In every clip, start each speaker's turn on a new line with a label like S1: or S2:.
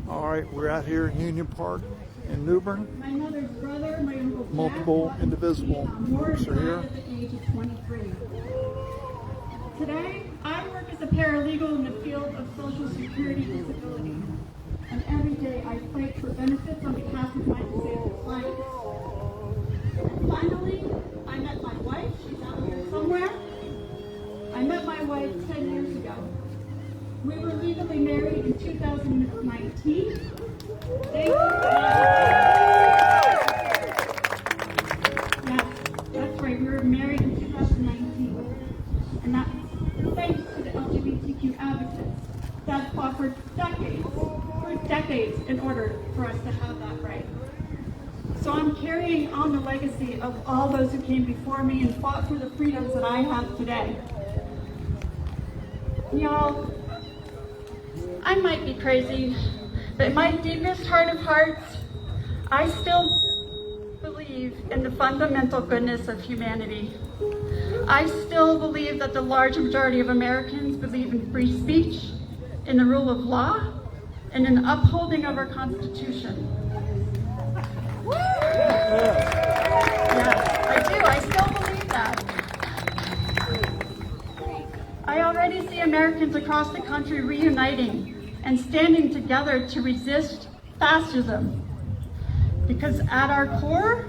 S1: All right, we're out here in Union Park in New Bern.
S2: My mother's brother, my uncle Jack,
S1: Multiple indivisible groups are here.
S2: at the age of 23. Today, I work as a paralegal in the field of Social Security disability. And every day I fight for benefits on behalf of my disabled clients. And finally, I met my wife. She's out here somewhere. I met my wife 10 years ago. We were legally married in 2019. Thank you. Yes, that's right. We were married in 2019. And that's thanks to the LGBTQ advocates that fought for decades in order for us to have that right. So I'm carrying on the legacy of all those who came before me and fought for the freedoms that I have today. Y'all, I might be crazy, but in my deepest heart of hearts, I still believe in the fundamental goodness of humanity. I still believe that the large majority of Americans believe in free speech, in the rule of law, and in the upholding of our Constitution. Yes, I do. I still believe that. I already see Americans across the country reuniting and standing together to resist fascism. Because at our core,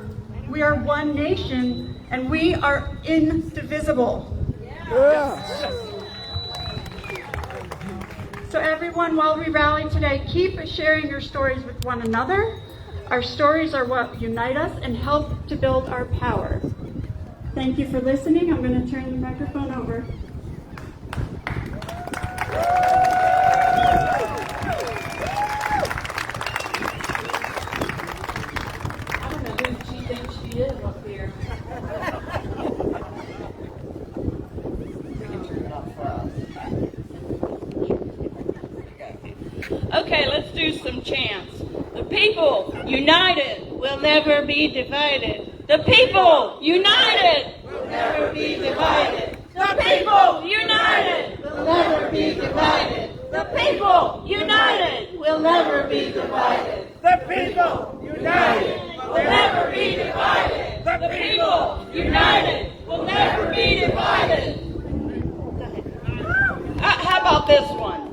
S2: we are one nation and we are indivisible. Yes. So everyone, while we rally today, keep sharing your stories with one another. Our stories are what unite us and help to build our power. Thank you for listening. I'm going to turn the microphone over.
S3: I don't know who she thinks she is up here. Okay, let's do some chants. The people united will never be divided. The people united will never be divided. The people united will never be divided. The people united will never be divided.
S4: The people united
S3: Will never be divided. The people united will never be divided. How about this one?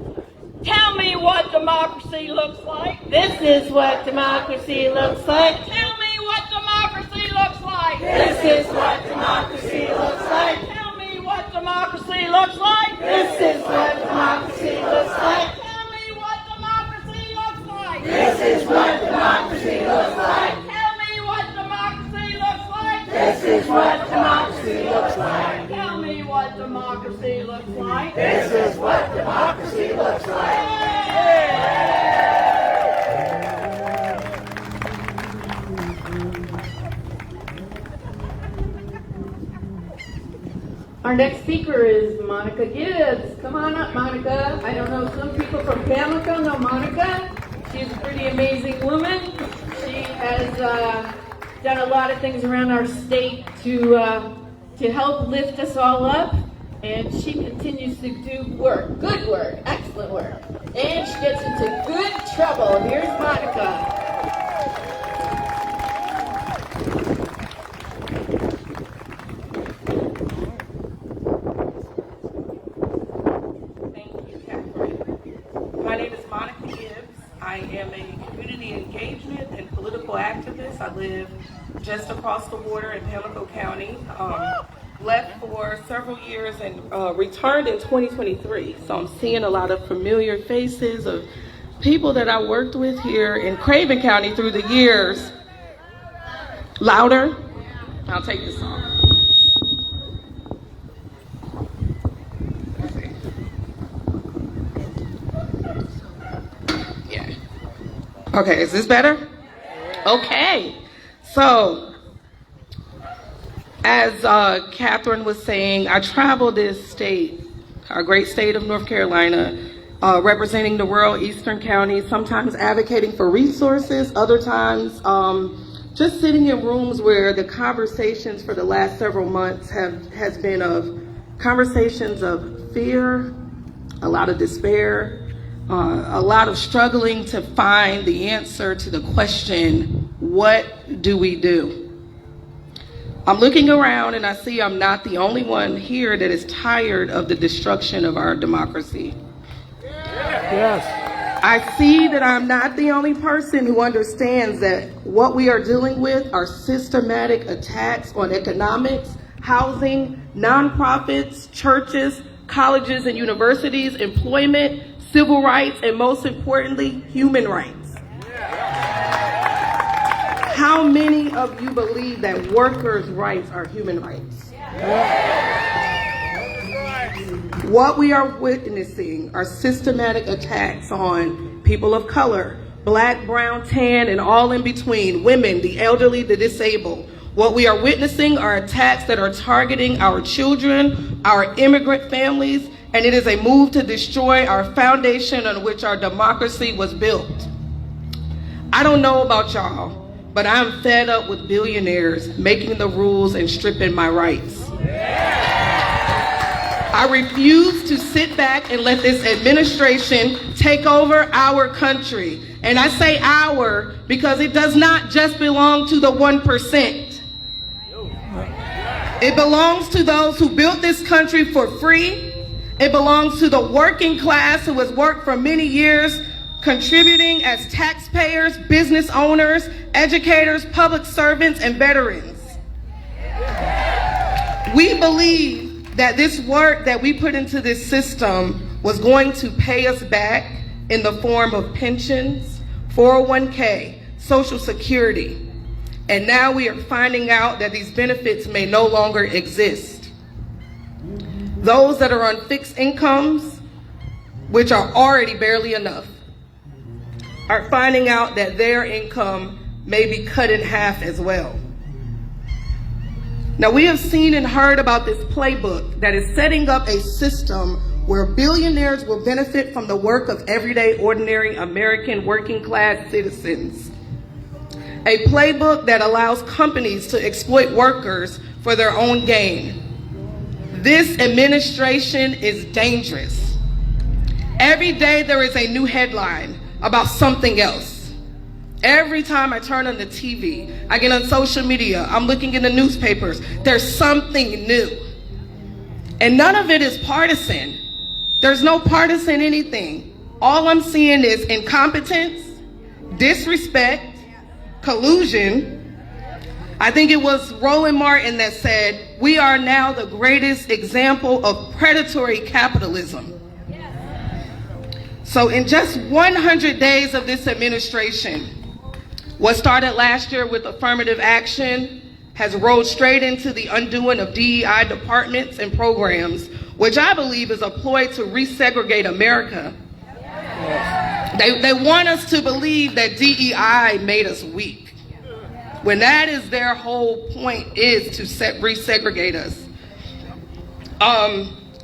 S3: Tell me what democracy looks like. This is what democracy looks like. Tell me what democracy looks like. This is what democracy looks like. Tell me what democracy looks like. This is what democracy looks like. Tell me what democracy looks like. This is what democracy looks like. Tell me what democracy looks like. This is what democracy looks like. Tell me what democracy looks like.
S4: This is what democracy looks like.
S3: Our next speaker is Monica Gibbs. Come on up, Monica. I don't know, some people from Pamlico know Monica. She's a pretty amazing woman. She has done a lot of things around our state to help lift us all up. And she continues to do work, good work, excellent work. And she gets into good trouble. Here's Monica.
S5: Thank you, Catherine. My name is Monica Gibbs. I am a community engagement and political activist. I live just across the border in Pamlico County. Left for several years and returned in 2023. So I'm seeing a lot of familiar faces of people that I worked with here in Craven County through the years. Louder? I'll take this off. Yeah. Okay, is this better? Okay. So, as Catherine was saying, I travel this state, our great state of North Carolina, representing the rural eastern counties, sometimes advocating for resources, other times just sitting in rooms where the conversations for the last several months has been of conversations of fear, a lot of despair, a lot of struggling to find the answer to the question, what do we do? I'm looking around and I see I'm not the only one here that is tired of the destruction of our democracy.
S1: Yes.
S5: I see that I'm not the only person who understands that what we are dealing with are systematic attacks on economics, housing, nonprofits, churches, colleges and universities, employment, civil rights, and most importantly, human rights. How many of you believe that workers' rights are human rights? What we are witnessing are systematic attacks on people of color, black, brown, tan, and all in between, women, the elderly, the disabled. What we are witnessing are attacks that are targeting our children, our immigrant families, and it is a move to destroy our foundation on which our democracy was built. I don't know about y'all, but I'm fed up with billionaires making the rules and stripping my rights. I refuse to sit back and let this administration take over our country. And I say our because it does not just belong to the 1%. It belongs to those who built this country for free. It belongs to the working class who has worked for many years, contributing as taxpayers, business owners, educators, public servants, and veterans. We believe that this work that we put into this system was going to pay us back in the form of pensions, 401k, Social Security. And now we are finding out that these benefits may no longer exist. Those that are on fixed incomes, which are already barely enough, are finding out that their income may be cut in half as well. Now, we have seen and heard about this playbook that is setting up a system where billionaires will benefit from the work of everyday, ordinary American working class citizens. A playbook that allows companies to exploit workers for their own gain. This administration is dangerous. Every day there is a new headline about something else. Every time I turn on the TV, I get on social media, I'm looking in the newspapers, there's something new. And none of it is partisan. There's no partisan anything. All I'm seeing is incompetence, disrespect, collusion. I think it was Roland Martin that said, we are now the greatest example of predatory capitalism. So in just 100 days of this administration, what started last year with affirmative action has rolled straight into the undoing of DEI departments and programs, which I believe is a ploy to resegregate America. They want us to believe that DEI made us weak, when that is their whole point, is to resegregate us.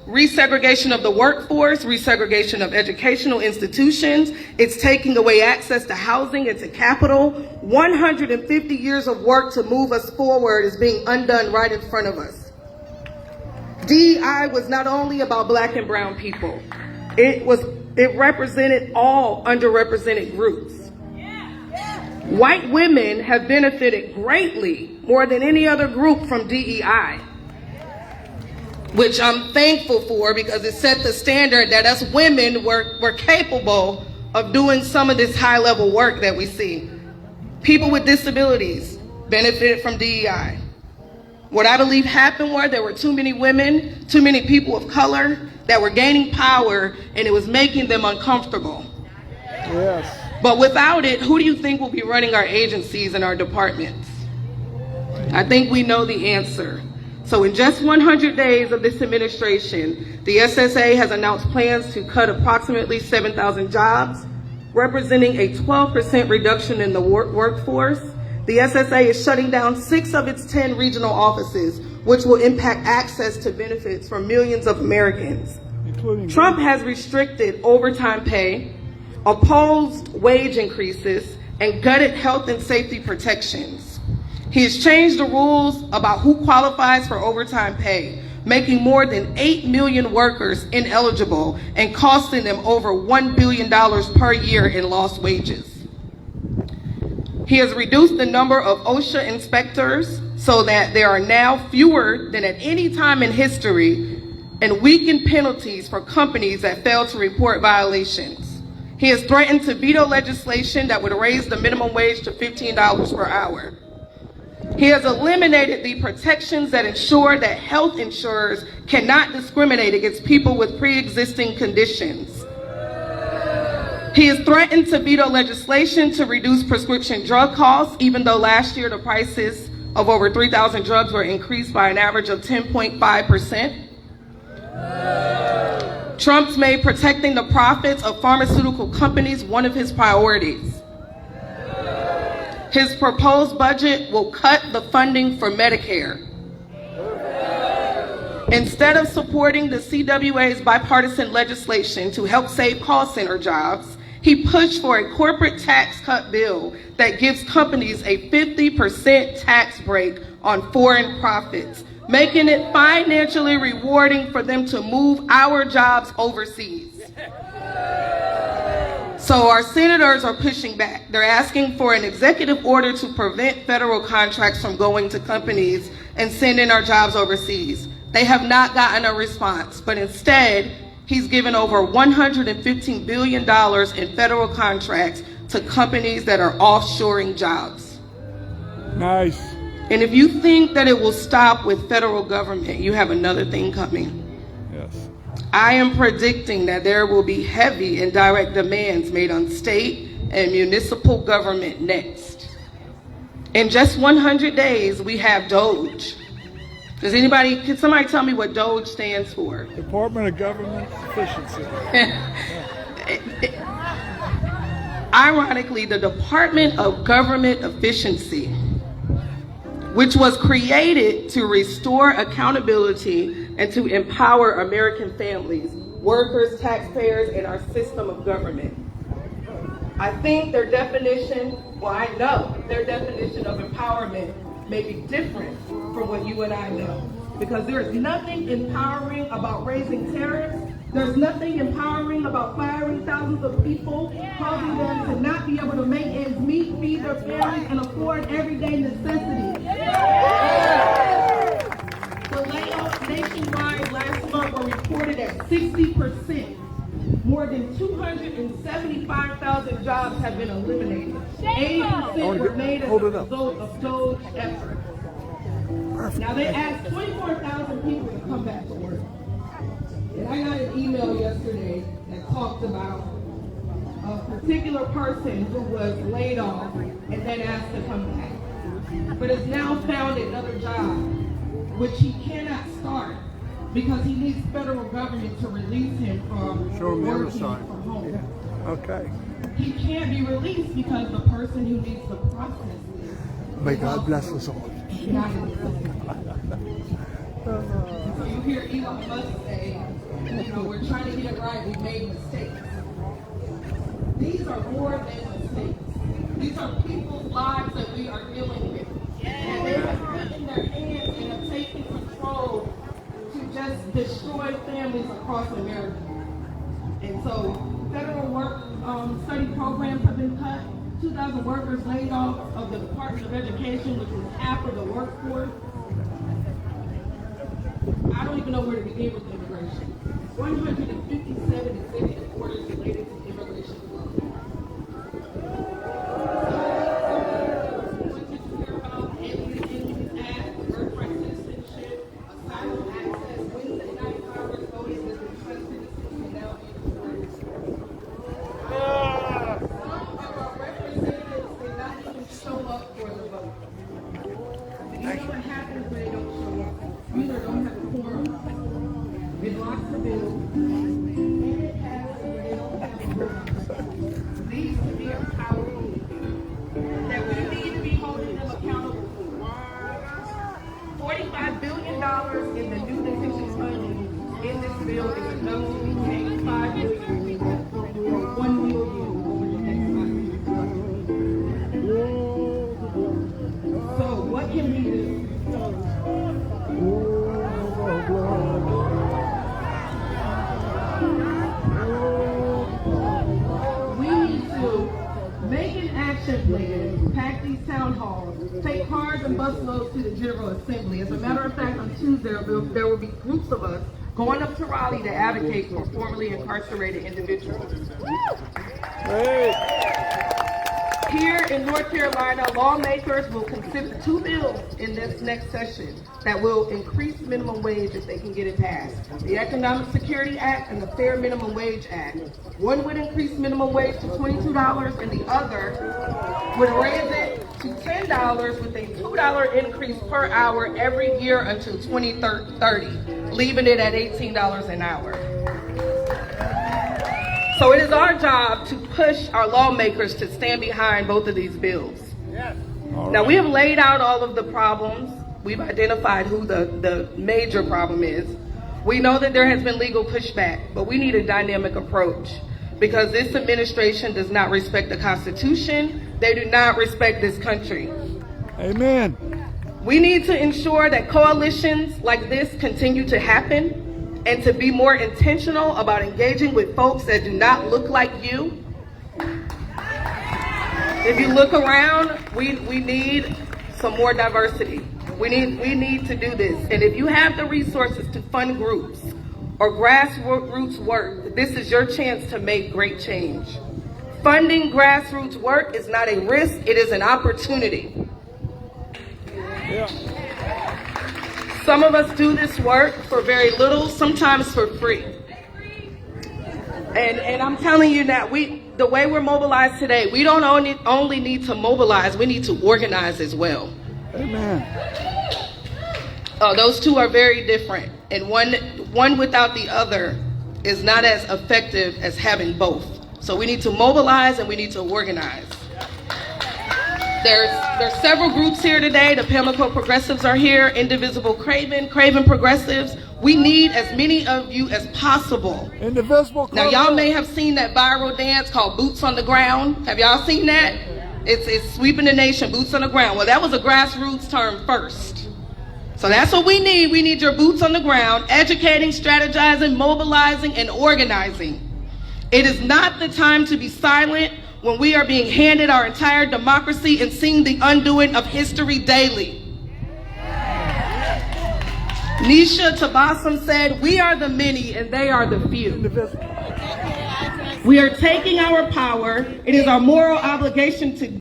S5: Resegregation of the workforce, resegregation of educational institutions. It's taking away access to housing and to capital. 150 years of work to move us forward is being undone right in front of us. DEI was not only about black and brown people. It represented all underrepresented groups. White women have benefited greatly, more than any other group, from DEI. Which I'm thankful for, because it set the standard that us women were capable of doing some of this high level work that we see. People with disabilities benefited from DEI. What I believe happened was there were too many women, too many people of color that were gaining power, and it was making them uncomfortable.
S1: Yes.
S5: But without it, who do you think will be running our agencies and our departments? I think we know the answer. So in just 100 days of this administration, the SSA has announced plans to cut approximately 7,000 jobs, representing a 12% reduction in the workforce. The SSA is shutting down 6 of its 10 regional offices, which will impact access to benefits for millions of Americans. Trump has restricted overtime pay, opposed wage increases, and gutted health and safety protections. He has changed the rules about who qualifies for overtime pay, making more than 8 million workers ineligible and costing them over $1 billion per year in lost wages. He has reduced the number of OSHA inspectors so that there are now fewer than at any time in history, and weakened penalties for companies that fail to report violations. He has threatened to veto legislation that would raise the minimum wage to $15 per hour. He has eliminated the protections that ensure that health insurers cannot discriminate against people with pre-existing conditions. He has threatened to veto legislation to reduce prescription drug costs, even though last year the prices of over 3,000 drugs were increased by an average of 10.5%. Trump's made protecting the profits of pharmaceutical companies one of his priorities. His proposed budget will cut the funding for Medicare. Instead of supporting the CWA's bipartisan legislation to help save call center jobs, he pushed for a corporate tax cut bill that gives companies a 50% tax break on foreign profits, making it financially rewarding for them to move our jobs overseas. So our senators are pushing back. They're asking for an executive order to prevent federal contracts from going to companies and sending our jobs overseas. They have not gotten a response, but instead, he's given over $115 billion in federal contracts to companies that are offshoring jobs.
S1: Nice.
S5: And if you think that it will stop with federal government, you have another thing coming.
S1: Yes.
S5: I am predicting that there will be heavy indirect demands made on state and municipal government next. In just 100 days, we have DOGE. Can somebody tell me what DOGE stands for?
S1: Department of Government Efficiency.
S5: Ironically, the Department of Government Efficiency, which was created to restore accountability and to empower American families, workers, taxpayers, and our system of government. I think their definition, I know their definition of empowerment may be different from what you and I know, because there is nothing empowering about raising tariffs. There's nothing empowering about firing thousands of people, causing them to not be able to make ends meet, feed their families, and afford everyday necessities. The layoffs nationwide last month were reported at 60%. More than 275,000 jobs have been eliminated. 80% were made as a result of DOGE efforts. Now they asked 24,000 people to come back to work. And I got an email yesterday that talked about a particular person who was laid off and then asked to come back, but has now found another job, which he cannot start because he needs federal government to release him from working from home.
S1: Yeah. Okay.
S5: He can't be released because the person who needs the process is.
S1: May God bless us all.
S5: Not in the So you hear Elon Musk say, we're trying to get it right, we've made mistakes. These are more than mistakes. These are people's lives that we are dealing with. And they have put in their hands and have taken control to just destroy families across America. And so federal work study programs have been cut. 2,000 workers laid off of the Department of Education, which was half of the workforce. I don't even know where to begin with immigration. 157 executive orders related to immigration. What did you hear about Aliens Act, birthright citizenship, asylum access, Wednesday night Congress voted that the trust citizens can now be deported. Some of our representatives did not even show up for the vote. And you know what happens when they don't show up? You either don't have a quorum, it blocks the bill, and it passes when they don't have a at these town halls, take cars and busloads to the General Assembly. As a matter of fact, on Tuesday, there will be groups of us going up to Raleigh to advocate for formerly incarcerated individuals.
S1: Great.
S5: Here in North Carolina, lawmakers will consider 2 bills in this next session that will increase minimum wage if they can get it passed. The Economic Security Act and the Fair Minimum Wage Act. One would increase minimum wage to $22 and the other would raise it to $10 with a $2 increase per hour every year until 2030, leaving it at $18 an hour. So it is our job to push our lawmakers to stand behind both of these bills.
S1: Yes.
S5: Now, we have laid out all of the problems. We've identified who the major problem is. We know that there has been legal pushback, but we need a dynamic approach because this administration does not respect the Constitution. They do not respect this country.
S1: Amen.
S5: We need to ensure that coalitions like this continue to happen and to be more intentional about engaging with folks that do not look like you. If you look around, we need some more diversity. We need to do this. And if you have the resources to fund groups or grassroots work, this is your chance to make great change. Funding grassroots work is not a risk, it is an opportunity.
S1: Yeah.
S5: Some of us do this work for very little, sometimes for free. And I'm telling you that the way we're mobilized today, we don't only need to mobilize, we need to organize as well.
S1: Amen.
S5: Those two are very different, and one without the other is not as effective as having both. So we need to mobilize and we need to organize. There's several groups here today. The Pamlico Progressives are here, Indivisible Craven Progressives. We need as many of you as possible.
S1: Indivisible.
S5: Now, y'all may have seen that viral dance called Boots on the Ground. Have y'all seen that? It's sweeping the nation, boots on the ground. Well, that was a grassroots term first. So that's what we need. We need your boots on the ground, educating, strategizing, mobilizing, and organizing. It is not the time to be silent when we are being handed our entire democracy and seeing the undoing of history daily. Nisha Tabassum said, "We are the many and they are the few." We are taking our power. It is our moral obligation to